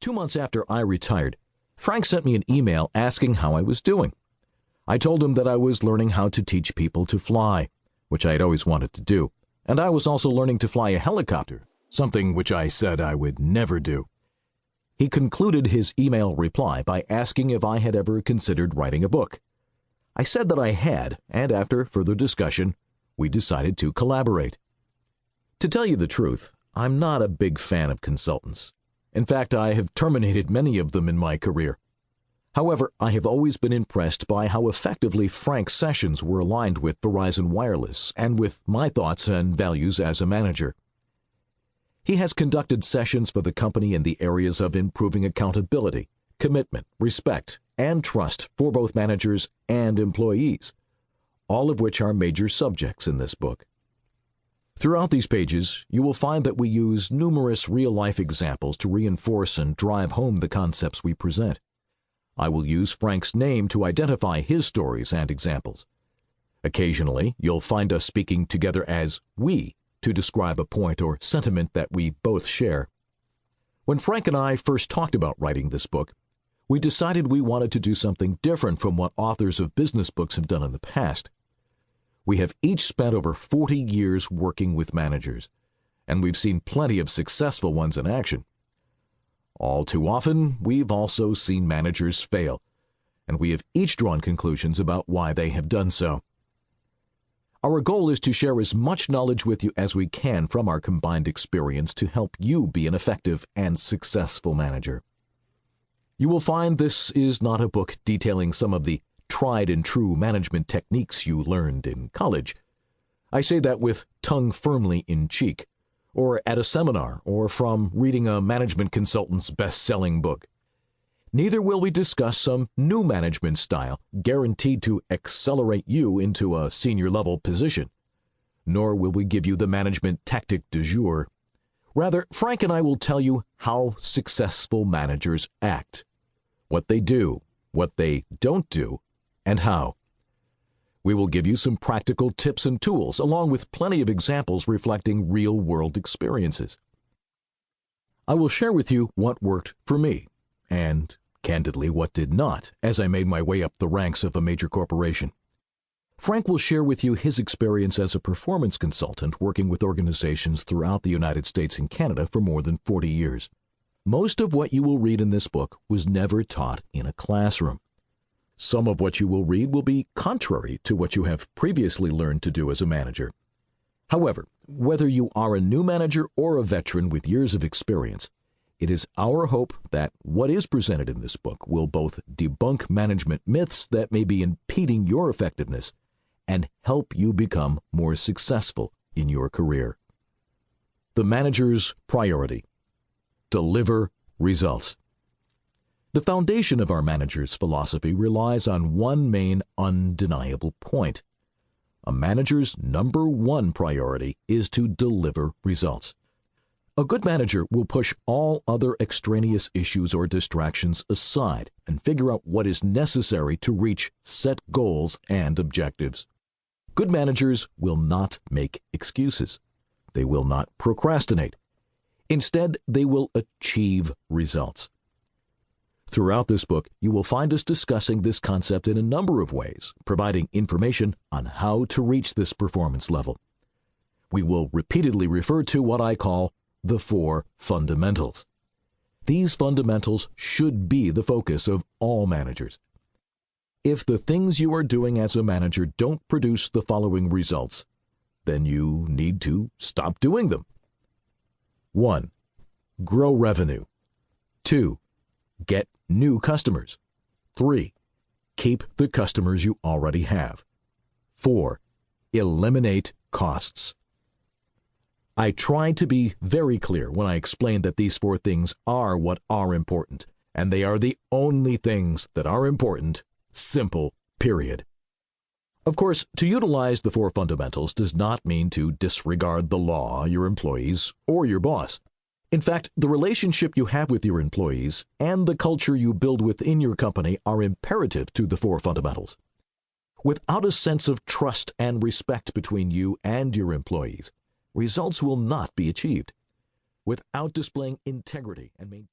2 months after I retired, Frank sent me an email asking how I was doing. I told him that I was learning how to teach people to fly, which I had always wanted to do, and I was also learning to fly a helicopter, something which I said I would never do. He concluded his email reply by asking if I had ever considered writing a book. I said that I had, and after further discussion, we decided to collaborate. To tell you the truth, I'm not a big fan of consultants. In fact, I have terminated many of them in my career. However, I have always been impressed by how effectively Frank's sessions were aligned with Verizon Wireless and with my thoughts and values as a manager. He has conducted sessions for the company in the areas of improving accountability, commitment, respect, and trust for both managers and employees, all of which are major subjects in this book. Throughout these pages, you will find that we use numerous real-life examples to reinforce and drive home the concepts we present. I will use Frank's name to identify his stories and examples. Occasionally, you'll find us speaking together as we to describe a point or sentiment that we both share. When Frank and I first talked about writing this book, we decided we wanted to do something different from what authors of business books have done in the past. We have each spent over 40 years working with managers, and we've seen plenty of successful ones in action. All too often, we've also seen managers fail, and we have each drawn conclusions about why they have done so. Our goal is to share as much knowledge with you as we can from our combined experience to help you be an effective and successful manager. You will find this is not a book detailing some of the tried and true management techniques you learned in college. I say that with tongue firmly in cheek, or at a seminar, or from reading a management consultant's best-selling book. Neither will we discuss some new management style guaranteed to accelerate you into a senior-level position, nor will we give you the management tactic du jour. Rather, Frank and I will tell you how successful managers act, what they do, what they don't do, and how. We will give you some practical tips and tools, along with plenty of examples reflecting real-world experiences. I will share with you what worked for me, and, candidly, what did not, as I made my way up the ranks of a major corporation. Frank will share with you his experience as a performance consultant working with organizations throughout the United States and Canada for more than 40 years. Most of what you will read in this book was never taught in a classroom. Some of what you will read will be contrary to what you have previously learned to do as a manager. However, whether you are a new manager or a veteran with years of experience, it is our hope that what is presented in this book will both debunk management myths that may be impeding your effectiveness and help you become more successful in your career. The manager's priority: deliver results. The foundation of our manager's philosophy relies on one main undeniable point. A manager's number one priority is to deliver results. A good manager will push all other extraneous issues or distractions aside and figure out what is necessary to reach set goals and objectives. Good managers will not make excuses. They will not procrastinate. Instead, they will achieve results. Throughout this book, you will find us discussing this concept in a number of ways, providing information on how to reach this performance level. We will repeatedly refer to what I call the 4 fundamentals. These fundamentals should be the focus of all managers. If the things you are doing as a manager don't produce the following results, then you need to stop doing them. 1. Grow revenue. 2. Get new customers. 3. Keep the customers you already have. 4. Eliminate costs. I tried to be very clear when I explained that these 4 things are what are important, and they are the only things that are important. Simple, period. Of course, to utilize the 4 fundamentals does not mean to disregard the law, your employees, or your boss. In fact, the relationship you have with your employees and the culture you build within your company are imperative to the 4 fundamentals. Without a sense of trust and respect between you and your employees, results will not be achieved. Without displaying integrity and maintaining